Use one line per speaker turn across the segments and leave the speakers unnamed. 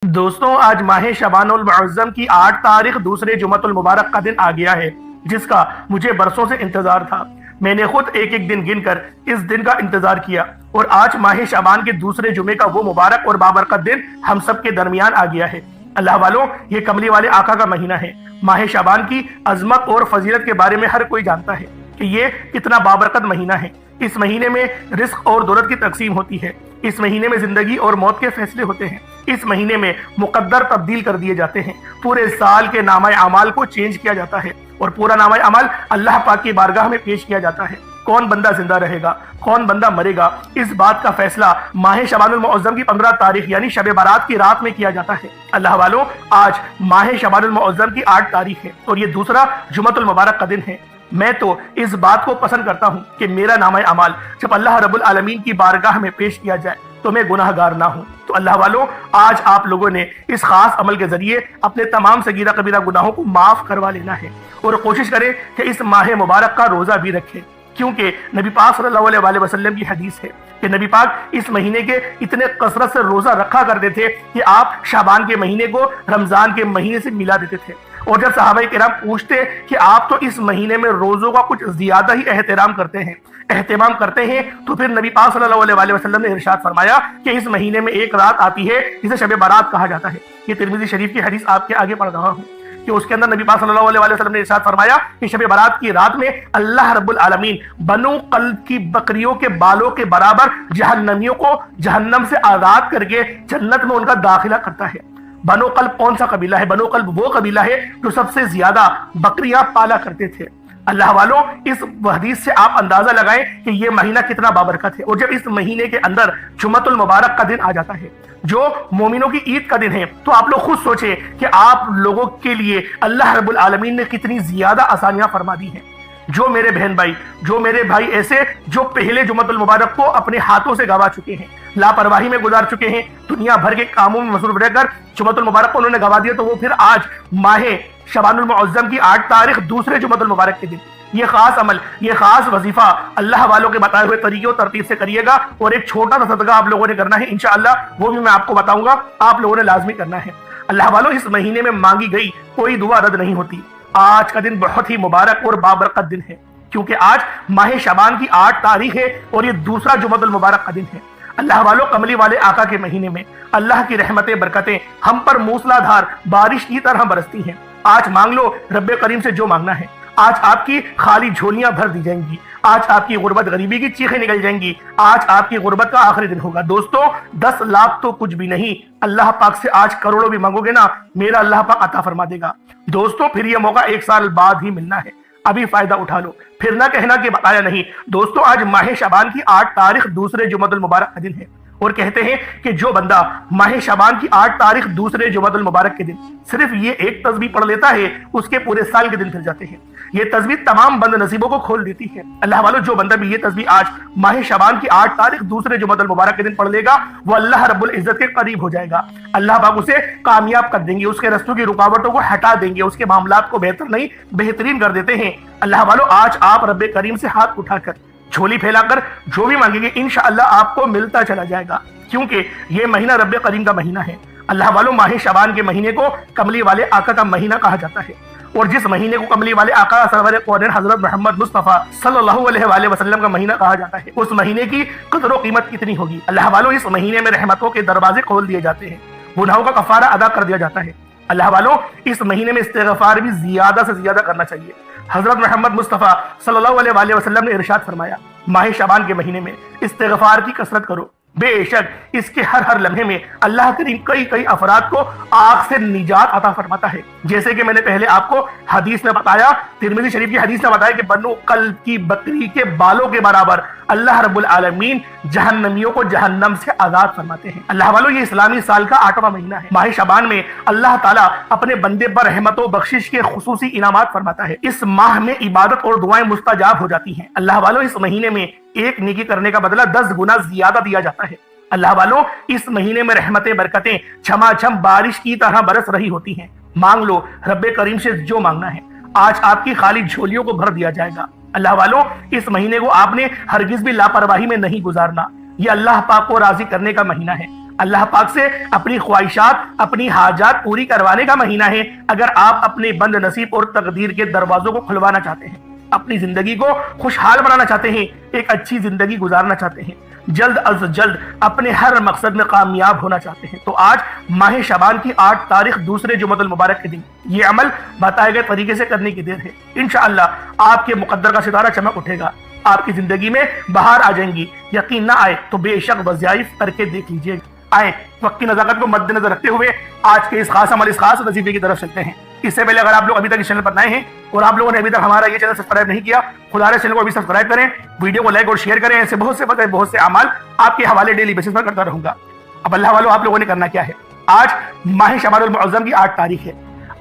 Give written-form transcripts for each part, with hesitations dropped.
دوستوں، آج ماہ شعبان المعظم کی 8 تاریخ دوسرے جمعۃ المبارک کا دن آ گیا ہے، جس کا مجھے برسوں سے انتظار تھا۔ میں نے خود ایک ایک دن گن کر اس دن کا انتظار کیا، اور آج ماہ شعبان کے دوسرے جمعے کا وہ مبارک اور بابرکت دن ہم سب کے درمیان آ گیا ہے۔ اللہ والوں، یہ کملی والے آقا کا مہینہ ہے۔ ماہ شعبان کی عظمت اور فضیلت کے بارے میں ہر کوئی جانتا ہے کہ یہ کتنا بابرکت مہینہ ہے۔ اس مہینے میں رزق اور دولت کی تقسیم ہوتی ہے۔ اس مہینے میں زندگی اور موت کے فیصلے ہوتے ہیں۔ اس مہینے میں مقدر تبدیل کر دیے جاتے ہیں۔ پورے سال کے نامہ اعمال کو چینج کیا جاتا ہے، اور پورا نامہ اعمال اللہ پاک کی بارگاہ میں پیش کیا جاتا ہے۔ کون بندہ زندہ رہے گا، کون بندہ مرے گا، اس بات کا فیصلہ ماہ شعبان المعظم کی 15 تاریخ یعنی شب برات کی رات میں کیا جاتا ہے۔ اللہ والوں، آج ماہ شعبان المعظم کی 8 تاریخ ہے، اور یہ دوسرا جمعۃ المبارک کا دن ہے۔ میں تو اس بات کو پسند کرتا ہوں کہ میرا نامہ اعمال جب اللہ رب العالمین کی بارگاہ میں پیش کیا جائے تو میں گناہ گار نہ ہوں۔ تو اللہ والوں، آج آپ لوگوں نے اس خاص عمل کے ذریعے اپنے تمام صغیرہ کبیرہ گناہوں کو معاف کروا لینا ہے، اور کوشش کریں کہ اس ماہ مبارک کا روزہ بھی رکھیں، کیونکہ نبی پاک صلی اللہ علیہ وسلم کی حدیث ہے کہ نبی پاک اس مہینے کے اتنے کثرت سے روزہ رکھا کرتے تھے کہ آپ شعبان کے مہینے کو رمضان کے مہینے سے ملا دیتے تھے۔ اور جب صحابہ کرام پوچھتے کہ آپ تو اس مہینے میں روزوں کا کچھ زیادہ ہی اہتمام کرتے ہیں تو پھر نبی پاک صلی اللہ علیہ وسلم نے ارشاد فرمایا کہ اس مہینے میں ایک رات آتی ہے جسے شب برات کہا جاتا ہے۔ یہ ترمذی شریف کی حدیث آپ کے آگے پڑھ رہا ہوں کہ اس کے اندر نبی پاک صلی اللہ علیہ وسلم نے ارشاد فرمایا کہ شب برات کی رات میں اللہ رب العالمین بنو قلب کی بکریوں کے بالوں کے برابر جہنمیوں کو جہنم سے آزاد کر کے جنت میں ان کا داخلہ کرتا ہے۔ بنو قلب کون سا قبیلہ ہے؟ بنو قلب وہ قبیلہ ہے جو سب سے زیادہ بکریاں پالا کرتے تھے۔ اللہ والوں، اس حدیث سے آپ اندازہ لگائیں کہ یہ مہینہ کتنا بابرکت ہے۔ اور جب اس مہینے کے اندر جمعۃ المبارک کا دن آ جاتا ہے جو مومنوں کی عید کا دن ہے، تو آپ لوگ خود سوچیں کہ آپ لوگوں کے لیے اللہ رب العالمین نے کتنی زیادہ آسانیاں فرما دی ہیں۔ جو میرے بہن بھائی، جو میرے بھائی ایسے جو پہلے جمعۃ المبارک کو اپنے ہاتھوں سے گوا چکے ہیں، لاپرواہی میں گزار چکے ہیں، دنیا بھر کے کاموں میں مصروف رہ کر جمعۃ المبارک کو انہوں نے گوا دیا، تو وہ پھر آج ماہ شعبان المعظم کی 8 تاریخ دوسرے جمعۃ المبارک کے دن یہ خاص عمل، یہ خاص وظیفہ اللہ والوں کے بتائے ہوئے طریقے و ترتیب سے کریے گا، اور ایک چھوٹا سا صدقہ آپ لوگوں نے کرنا ہے انشاءاللہ، وہ بھی میں آپ کو بتاؤں گا، آپ لوگوں نے لازمی کرنا ہے۔ اللہ والوں، اس مہینے میں مانگی گئی کوئی دعا رد نہیں ہوتی۔ آج کا دن بہت ہی مبارک اور بابرکت دن ہے، کیونکہ آج ماہ شعبان کی 8 تاریخ ہے اور یہ دوسرا جمعۃ المبارک کا دن ہے۔ اللہ والوں، کملی والے آقا کے مہینے میں اللہ کی رحمتیں برکتیں ہم پر موسلا دھار بارش کی طرح برستی ہیں۔ آج مانگ لو رب کریم سے جو مانگنا ہے۔ آج آپ کی خالی جھولیاں بھر دی جائیں گی۔ آج آپ کی غربت غریبی کی چیخیں نکل جائیں گی۔ آج آپ کی غربت کا آخری دن ہوگا۔ دوستو، 10 لاکھ تو کچھ بھی نہیں، اللہ پاک سے آج کروڑوں بھی مانگو گے نا، میرا اللہ پاک عطا فرما دے گا۔ دوستو، پھر یہ موقع 1 سال بعد ہی ملنا ہے، ابھی فائدہ اٹھا لو، پھر نہ کہنا کہ بتایا نہیں۔ دوستو، آج ماہ شعبان کی 8 تاریخ دوسرے جمعۃ المبارک کا دن ہے، اور کہتے ہیں کہ جو بندہ ماہ شعبان کی 8 تاریخ دوسرے جمعۃ المبارک کے دن صرف یہ ایک تسبیح پڑھ لیتا ہے، اس کے پورے سال کے دن پھر جاتے ہیں۔ یہ تسبیح تمام بند نصیبوں کو کھول دیتی ہے۔ اللہ والوں، جو بندہ بھی یہ تسبیح آج ماہ شعبان کی 8 تاریخ دوسرے جمعۃ المبارک کے دن پڑھ لے گا، وہ اللہ رب العزت کے قریب ہو جائے گا۔ اللہ پاک اسے کامیاب کر دیں گے، اس کے رستوں کی رکاوٹوں کو ہٹا دیں گے، اس کے معاملات کو بہتر نہیں بہترین کر دیتے ہیں۔ اللہ والوں، آج آپ رب کریم سے ہاتھ اٹھا کر جھولی پھیلا کر جو بھی مانگیں گے انشاءاللہ آپ کو ملتا چلا جائے گا، کیونکہ یہ مہینہ رب کریم کا مہینہ ہے۔ اللہ والوں، ماہ شعبان کے مہینے کو کملی والے آقا کا مہینہ کہا جاتا ہے، اور جس مہینے کو کملی والے آقا سرور کونین حضرت محمد مصطفیٰ صلی اللہ علیہ وسلم کا مہینہ کہا جاتا ہے، اس مہینے کی قدر و قیمت کتنی ہوگی۔ اللہ والوں، اس مہینے میں رحمتوں کے دروازے کھول دیے جاتے ہیں، گناہوں کا کفارہ ادا کر دیا جاتا ہے۔ اللہ والوں، اس مہینے میں استغفار بھی زیادہ سے زیادہ کرنا چاہیے۔ حضرت محمد مصطفیٰ صلی اللہ علیہ وسلم نے ارشاد فرمایا، ماہ شعبان کے مہینے میں استغفار کی کثرت کرو، بے شک اس کے ہر لمحے میں اللہ کریم کئی افراد کو آگ سے نجات عطا فرماتا ہے۔ جیسے کہ میں نے پہلے آپ کو حدیث میں بتایا، ترمذی شریف کی حدیث میں بتایا کہ بنو قلب کی بکری کے بالوں کے برابر اللہ رب العالمین جہنمیوں کو جہنم سے آزاد فرماتے ہیں۔ اللہ والوں، یہ اسلامی سال کا 8واں مہینہ ہے۔ ماہ شعبان میں اللہ تعالیٰ اپنے بندے پر رحمت و بخشش کے خصوصی انعامات فرماتا ہے۔ اس ماہ میں عبادت اور دعائیں مستجاب ہو جاتی ہیں۔ اللہ والوں، اس مہینے میں ایک نیکی کرنے کا بدلہ 10 گنا زیادہ دیا جاتا ہے۔ اللہ والوں، اس مہینے میں رحمتیں برکتیں چھما چھم بارش کی طرح برس رہی ہوتی ہیں۔ مانگ لو رب کریم سے جو مانگنا ہے، آج آپ کی خالی جھولیوں کو بھر دیا جائے گا۔ اللہ والوں، اس مہینے کو آپ نے ہرگز بھی لاپرواہی میں نہیں گزارنا، یہ اللہ پاک کو راضی کرنے کا مہینہ ہے۔ اللہ پاک سے اپنی خواہشات اپنی حاجات پوری کروانے کا مہینہ ہے۔ اگر آپ اپنے بند نصیب اور تقدیر کے دروازوں کو کھلوانا چاہتے ہیں، اپنی زندگی کو خوشحال بنانا چاہتے ہیں، ایک اچھی زندگی گزارنا چاہتے ہیں، جلد از جلد اپنے ہر مقصد میں کامیاب ہونا چاہتے ہیں، تو آج ماہ شعبان کی 8 تاریخ دوسرے جمعۃ المبارک کے دن یہ عمل بتائے گئے طریقے سے کرنے کی دیر ہے۔ انشاءاللہ آپ کے مقدر کا ستارہ چمک اٹھے گا، آپ کی زندگی میں بہار آ جائیں گی۔ یقین نہ آئے تو بے شک وظائف کر کے دیکھ لیجئے۔ آئیں وقت کی نزاکت کو مد نظر رکھتے ہوئے آج کے اس خاص عمل، اس خاص وظیفے کی طرف چلتے ہیں۔ اس سے پہلے اگر آپ لوگ ابھی تک اس چینل پر نئے ہیں اور آپ لوگوں نے ابھی تک ہمارا یہ چینل سبسکرائب نہیں کیا، خدا رے چینل کو ابھی سبسکرائب کریں، ویڈیو کو لائک اور شیئر کریں۔ ایسے بہت سے اعمال آپ کے حوالے ڈیلی بیسس پر کرتا رہوں گا۔ اب اللہ والوں، آپ لوگوں نے کرنا کیا ہے؟ آج ماہ شعبان المعظم کی 8 تاریخ ہے۔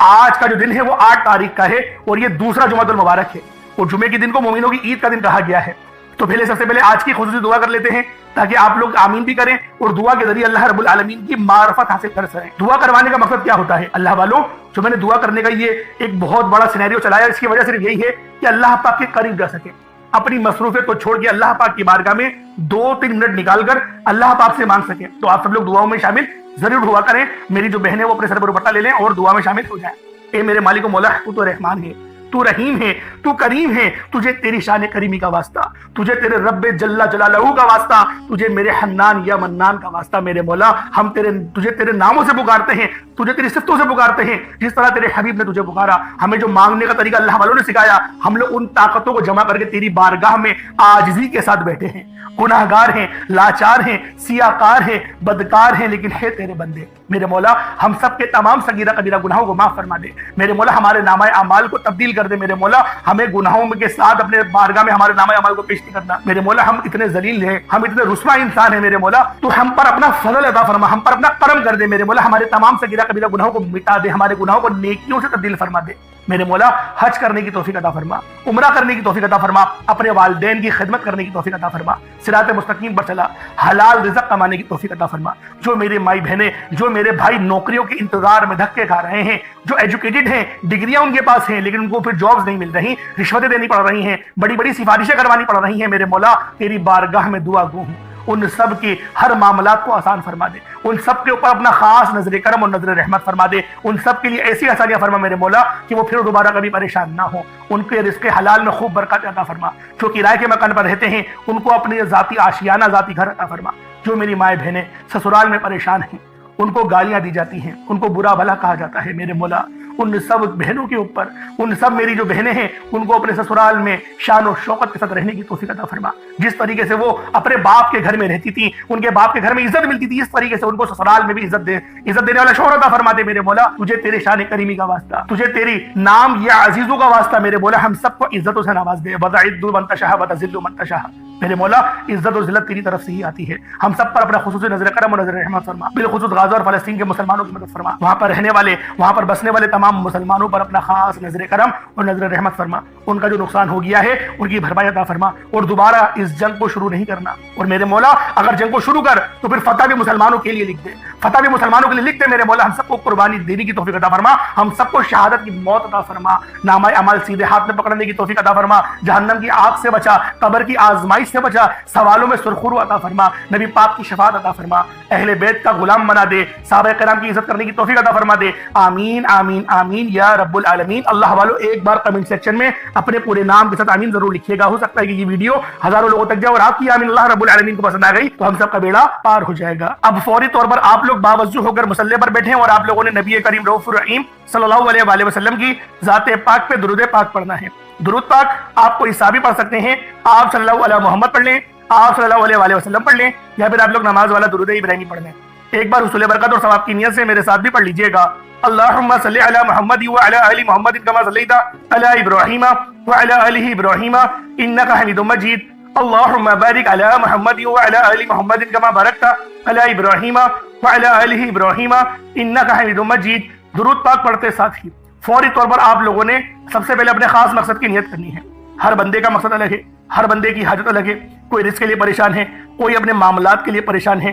آج کا جو دن ہے وہ 8 تاریخ کا ہے اور یہ دوسرا جمعۃ المبارک ہے اور جمعے کے دن کو مومنوں کی عید کا دن کہا گیا ہے۔ تو سب سے پہلے آج کی خصوصی دعا کر لیتے ہیں تاکہ آپ لوگ آمین بھی کریں اور دعا کے ذریعے اللہ رب العالمین کی معرفت حاصل کر سکیں۔ دعا کروانے کا مقصد کیا ہوتا ہے اللہ والوں؟ جو میں نے دعا کرنے کا یہ ایک بہت بڑا سینیریو چلایا، اس کی وجہ صرف یہی ہے کہ اللہ پاک کے قریب جا سکے، اپنی مصروفیت کو چھوڑ کے اللہ پاک کی بارگاہ میں 2-3 منٹ نکال کر اللہ پاک سے مانگ سکیں۔ تو آپ سب لوگ دعاؤں میں شامل ضرور ہوا کریں۔ میری جو بہنیں وہ اپنے سر پر دوپٹہ لے لیں اور دعا میں شامل ہو جائیں۔ اے میرے مالک و مولا، تو رحمان ہے، تو رحیم ہے، تو کریم ہے، تجھے تیری شان کریمی کا واسطہ، تجھے تیرے رب جل جلالہ کا واسطہ، تجھے میرے حنان یا منان کا واسطہ۔ میرے مولا، ہم تجھے تیرے ناموں سے پکارتے ہیں، تجھے تیری صفتوں سے پکارتے ہیں، جس طرح تیرے حبیب نے تجھے پکارا۔ ہمیں جو مانگنے کا طریقہ اللہ والوں نے سکھایا، ہم لوگ ان طاقتوں کو جمع کر کے تیری بارگاہ میں عاجزی کے ساتھ بیٹھے ہیں۔ گناہگار ہیں، لاچار ہیں، سیاکار ہیں، بدکار ہیں، لیکن ہے تیرے بندے۔ میرے مولا، ہم سب کے تمام صغیرہ کبیرہ گناہوں کو معاف فرما دے۔ میرے مولا، ہمارے نامہ اعمال کو تبدیل کر دے۔ میرے مولا، ہمیں گناہوں کے ساتھ اپنے بارگاہ میں ہمارے نامہ اعمال کو پیش نہیں کرنا۔ میرے مولا، ہم اتنے ذلیل ہیں، ہم اتنے رسوا انسان ہیں۔ میرے مولا، تو ہم پر اپنا فضل عطا فرما، ہم پر اپنا کرم کر دے۔ میرے مولا، ہمارے تمام صغیرہ کبیرہ گناہوں کو مٹا دے، ہمارے گناہوں کو نیکیوں سے تبدیل فرما دے۔ میرے مولا، حج کرنے کی توفیق عطا فرما، عمرہ کرنے کی توفیق عطا فرما، اپنے والدین کی خدمت کرنے کی توفیق عطا فرما، صراط مستقیم پر چلا، حلال رزق کمانے کی توفیق عطا فرما۔ جو میرے مائی بہنیں، جو میرے بھائی نوکریوں کے انتظار میں دھکے کھا رہے ہیں، جو ایجوکیٹڈ ہیں، ڈگریاں ان کے پاس ہیں لیکن ان کو پھر جابز نہیں مل رہی، رشوتیں دینی پڑ رہی ہیں، بڑی بڑی سفارشیں کروانی پڑ رہی ہیں، میرے مولا تیری بارگاہ میں دعا گو ہوں، ان سب کے ہر معاملات کو آسان فرما دے، ان سب کے اوپر اپنا خاص نظر کرم اور نظر رحمت فرما دے، ان سب کے لیے ایسی آسانیاں فرما میرے مولا کہ وہ پھر دوبارہ کبھی پریشان نہ ہو، ان کے رزق حلال میں خوب برکت عطا فرما۔ جو کرائے کے مکان پر رہتے ہیں ان کو اپنے ذاتی آشیانہ، ذاتی گھر عطا فرما۔ جو میری مائیں بہنیں سسرال میں پریشان ہیں، ان کو گالیاں دی جاتی ہیں، ان کو برا بھلا کہا جاتا ہے، میرے مولا ان سب بہنوں کے اوپر، ان سب میری جو بہنیں ہیں ان کو اپنے سسرال میں شان و شوکت کے ساتھ رہنے کی توفیق عطا فرما۔ جس طریقے سے وہ اپنے باپ کے گھر میں رہتی تھی، ان کے باپ کے گھر میں عزت ملتی تھی، اس طریقے سے ان کو سسرال میں بھی عزت دینے والا شوہر عطا فرما دے۔ میرے مولا، تجھے تیرے شان کریمی کا واسطہ، تجھے تیری نام یا عزیزوں کا واسطہ، میرے مولا ہم سب کو عزتوں سے نواز دے۔ وَتَعِزُّ مَن تَشَاءُ وَتَذِلُّ مَن تَشَاءُ، میرے مولا عزت و ذلت تیری طرف سے ہی آتی ہے۔ ہم سب پر اپنا خصوصی نظر کرم اور نظر رحمت فرما، بالخصوص غزہ اور فلسطین کے مسلمانوں کی مدد فرما، وہاں پر رہنے والے، وہاں پر بسنے والے تمام مسلمانوں پر اپنا خاص نظر کرم اور نظر رحمت فرما۔ ان کا جو نقصان ہو گیا ہے ان کی بھرپائی عطا فرما اور دوبارہ اس جنگ کو شروع نہیں کرنا۔ اور میرے مولا، اگر جنگ کو شروع کر تو پھر فتح بھی مسلمانوں کے لیے لکھ دے، فتح بھی مسلمانوں کے لیے لکھ دے۔ میرے مولا، ہم سب کو قربانی دینے کی توفیق عطا فرما، ہم سب کو شہادت کی موت عطا فرما، نامہ اعمال سیدھے ہاتھ میں پکڑنے کی توفیق عطا فرما، جہنم کی آگ سے بچا، قبر کی آزمائش سے بچا، سوالوں میں سرخرو عطا فرما، نبی پاک کی شفاعت عطا فرما، اہل بیت کا غلام بنا دے، صحابہ کرام کی عزت کرنے کی توفیق عطا فرما دے۔ آمین آمین آمین یا رب العالمین۔ اللہ والو، ایک بار کمنٹ سیکشن میں اپنے پورے نام کے ساتھ آمین ضرور لکھیے گا۔ ہو سکتا ہے کہ یہ ویڈیو ہزاروں لوگوں تک جائے اور آپ کی آمین اللہ رب العالمین کو پسند آ گئی تو ہم سب کا بیڑا پار ہو جائے گا۔ اب فوری طور پر آپ لوگ باوضو ہو کر مصلی پر بیٹھیں اور آپ لوگوں نے نبی کریم رؤوف الرحیم صلی اللہ علیہ وآلہ وسلم کی ذات پاک پہ درود پاک پڑھنا ہے۔ درود پاک آپ کو عیسیٰ بھی پڑھ سکتے ہیں، آپ صلی اللہ علیہ محمد پڑھ لیں، آپ صلی اللہ علیہ وآلہ وسلم پڑھ لیں، یا پھر آپ لوگ نماز والا درود ابراہیمی پڑھ لیں۔ ایک بار حصول برکت اور ثواب کی نیت سے میرے ساتھ بھی پڑھ لیجئے گا۔ اللہم صلی علی محمد وعلی آل محمد کما صلیت علی ابراہیم وعلی آل ابراہیم انک حمید مجید۔ اللہم بارک علی محمد وعلی آل محمد کما بارکت علی ابراہیم وعلی آل ابراہیم انک حمید مجید۔ درود پاک پڑھتے ساتھ ہی فوری طور پر آپ لوگوں نے سب سے پہلے اپنے خاص مقصد کی نیت کرنی ہے۔ ہر بندے کا مقصد الگ ہے، ہر بندے کی حاجت الگ ہے۔ کوئی رزق کے لیے پریشان ہے، کوئی اپنے معاملات کے لیے پریشان ہے،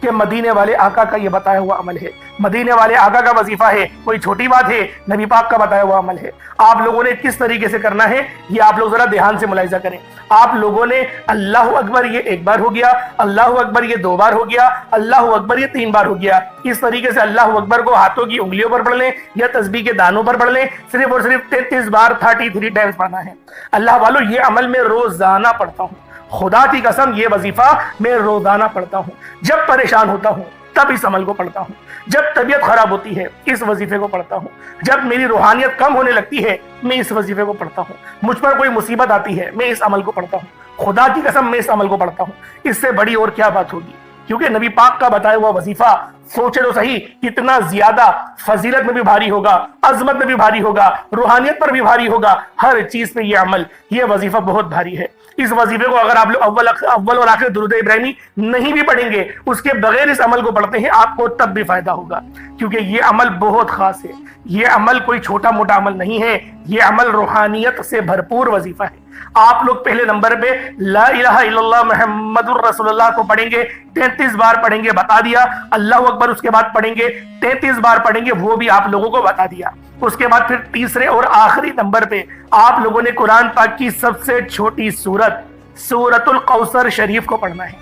کہ مدینے والے آقا کا یہ بتایا ہوا عمل ہے، مدینے والے آقا کا وظیفہ ہے، کوئی چھوٹی بات ہے، نبی پاک کا بتایا ہوا عمل ہے۔ آپ لوگوں نے کس طریقے سے کرنا ہے یہ آپ لوگ ذرا دھیان سے ملاحظہ کریں۔ آپ لوگوں نے اللہ اکبر یہ ایک بار ہو گیا، اللہ اکبر یہ 2 بار ہو گیا، اللہ اکبر یہ 3 بار ہو گیا۔ اس طریقے سے اللہ اکبر کو ہاتھوں کی انگلیوں پر پڑھ لیں یا تسبیح کے دانوں پر پڑھ لیں، صرف اور صرف 33 بار 33 ٹائمز پڑھنا ہے۔ اللہ والو یہ عمل میں روزانہ پڑھتا ہوں، خدا کی قسم یہ وظیفہ میں روزانہ پڑھتا ہوں۔ جب پریشان ہوتا ہوں تب اس عمل کو پڑھتا ہوں، جب طبیعت خراب ہوتی ہے اس وظیفے کو پڑھتا ہوں، جب میری روحانیت کم ہونے لگتی ہے میں اس وظیفے کو پڑھتا ہوں، مجھ پر کوئی مصیبت آتی ہے میں اس عمل کو پڑھتا ہوں، خدا کی قسم میں اس عمل کو پڑھتا ہوں۔ اس سے بڑی اور کیا بات ہوگی، کیونکہ نبی پاک کا بتایا ہوا وظیفہ سوچے تو صحیح کتنا زیادہ فضیلت میں بھی بھاری ہوگا، عظمت میں بھی بھاری ہوگا، روحانیت پر بھی بھاری ہوگا، ہر چیز پہ یہ عمل یہ وظیفہ بہت بھاری ہے۔ اس وظیفے کو اگر آپ لوگ اول اور آخر درود ابراہیمی نہیں بھی پڑھیں گے، اس کے بغیر اس عمل کو پڑھتے ہیں آپ کو تب بھی فائدہ ہوگا، کیونکہ یہ عمل بہت خاص ہے۔ یہ عمل کوئی چھوٹا موٹا عمل نہیں ہے، یہ عمل روحانیت سے بھرپور وظیفہ ہے۔ آپ لوگ پہلے نمبر پہ لا الہ الا اللہ محمد الرسول اللہ کو پڑھیں گے، 33 بار پڑھیں گے، بتا دیا۔ اللہ اکبر اس کے بعد پڑھیں گے، 33 بار پڑھیں گے، وہ بھی آپ لوگوں کو بتا دیا۔ اس کے بعد پھر تیسرے اور آخری نمبر پہ آپ لوگوں نے قرآن پاک کی سب سے چھوٹی سورت سورۃ الکوثر شریف کو پڑھنا ہے۔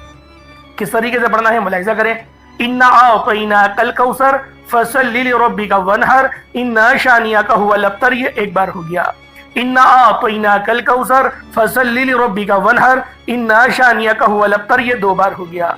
کس طریقے سے پڑھنا ہے ملاحظہ کریں۔ انا اعطیناک الکوثر فصل لربک وانحر ان شانئک هو الابتر، یہ ایک بار ہو گیا۔ انا اعطیناک الکوثر فصل لربک وانحر ان شانئک هو الابتر، یہ 2 بار ہو گیا۔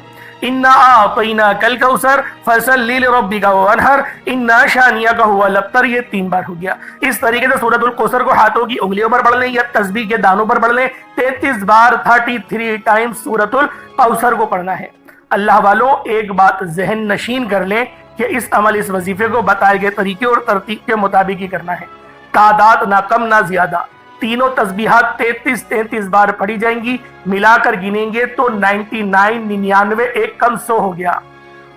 انا اعطیناک الکوثر فصل لربک وانحر ان شانئک هو الابتر، یہ 3 بار ہو گیا۔ اس طریقے سے سورۃ الکوثر کو ہاتھوں کی انگلیوں پر پڑھ لیں یا تسبیح کے دانوں پر پڑھ لیں، 33 بار 33 ٹائم سورۃ الکوثر کو پڑھنا ہے۔ اللہ والوں ایک بات ذہن نشین کر لیں کہ اس عمل اس وظیفے کو بتائے گئے طریقے اور ترتیب کے مطابق ہی کرنا ہے، تعداد نہ کم نہ زیادہ۔ تینوں تسبیحات 33 بار پڑھی جائیں گی، ملا کر گنیں گے تو 99 ایک کم 100 ہو گیا،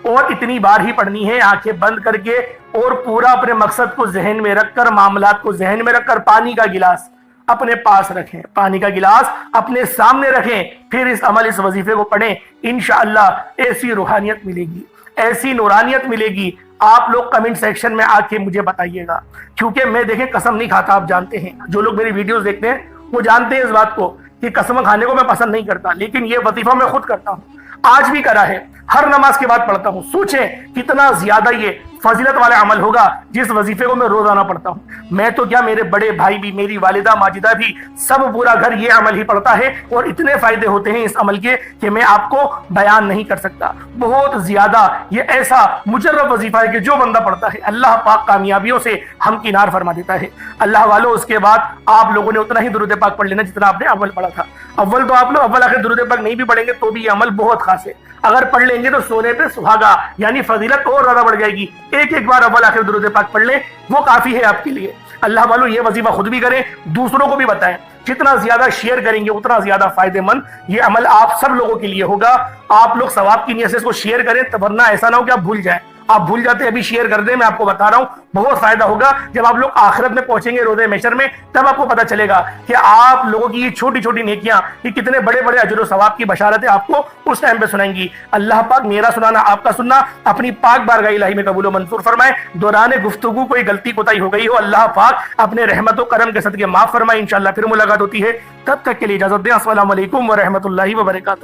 اور اتنی بار ہی پڑھنی ہے آنکھیں بند کر کے، اور پورا اپنے مقصد کو ذہن میں رکھ کر، معاملات کو ذہن میں رکھ کر پانی کا گلاس اپنے پاس رکھیں، پانی کا گلاس اپنے سامنے رکھیں، پھر اس عمل اس وظیفے کو پڑھیں۔ انشاءاللہ ایسی روحانیت ملے گی، ایسی نورانیت ملے گی۔ آپ لوگ کمنٹ سیکشن میں آ کے مجھے بتائیے گا، کیونکہ میں دیکھیں قسم نہیں کھاتا، آپ جانتے ہیں، جو لوگ میری ویڈیوز دیکھتے ہیں وہ جانتے ہیں اس بات کو کہ قسم کھانے کو میں پسند نہیں کرتا، لیکن یہ وظیفہ میں خود کرتا ہوں، آج بھی کرا ہے، ہر نماز کے بعد پڑھتا ہوں۔ سوچیں کتنا زیادہ یہ فضیلت والا عمل ہوگا جس وظیفے کو میں روزانہ پڑھتا ہوں۔ میں تو کیا، میرے بڑے بھائی بھی، میری والدہ ماجدہ بھی، سب پورا گھر یہ عمل ہی پڑھتا ہے، اور اتنے فائدے ہوتے ہیں اس عمل کے کہ میں آپ کو بیان نہیں کر سکتا۔ بہت زیادہ یہ ایسا مجرب وظیفہ ہے کہ جو بندہ پڑھتا ہے اللہ پاک کامیابیوں سے ہمکنار فرما دیتا ہے۔ اللہ والوں اس کے بعد آپ لوگوں نے اتنا ہی درود پاک پڑھ لینا جتنا آپ نے اول پڑھا تھا۔ اول تو آپ لوگ اول آخر درود پاک نہیں بھی پڑھیں گے تو بھی یہ عمل بہت خاص ہے، اگر پڑھ لیں گے تو سونے پہ سہاگا، یعنی فضیلت اور زیادہ بڑھ جائے گی۔ ایک بار اول آخر درود پاک پڑھ لیں، وہ کافی ہے آپ کے لیے۔ اللہ والوں یہ وظیفہ خود بھی کریں، دوسروں کو بھی بتائیں، جتنا زیادہ شیئر کریں گے اتنا زیادہ فائدہ مند یہ عمل آپ سب لوگوں کے لیے ہوگا۔ آپ لوگ ثواب کی نیت سے اس کو شیئر کریں، ورنہ ایسا نہ ہو کہ آپ بھول جائیں۔ آپ بھول جاتے ابھی شیئر کر دیں، میں آپ کو بتا رہا ہوں بہت فائدہ ہوگا۔ جب آپ لوگ آخرت میں پہنچیں گے روزے محشر میں، تب آپ کو پتا چلے گا کہ آپ لوگوں کی یہ چھوٹی چھوٹی نیکیاں یہ کتنے بڑے بڑے اجر و ثواب کی بشارتیں آپ کو اس ٹائم پہ سنائیں گی۔ اللہ پاک میرا سنانا، آپ کا سننا اپنی پاک بارگاہ الہی میں قبول و منظور فرمائے۔ دوران گفتگو کوئی غلطی کوتاہی ہو گئی ہو، اللہ پاک اپنے رحمت و کرم کے صدقے معاف فرمائے۔ انشاءاللہ پھر ملاقات ہوتی ہے، تب تک کے لیے اجازت دیں۔ السلام علیکم ورحمۃ اللہ وبرکاتہ۔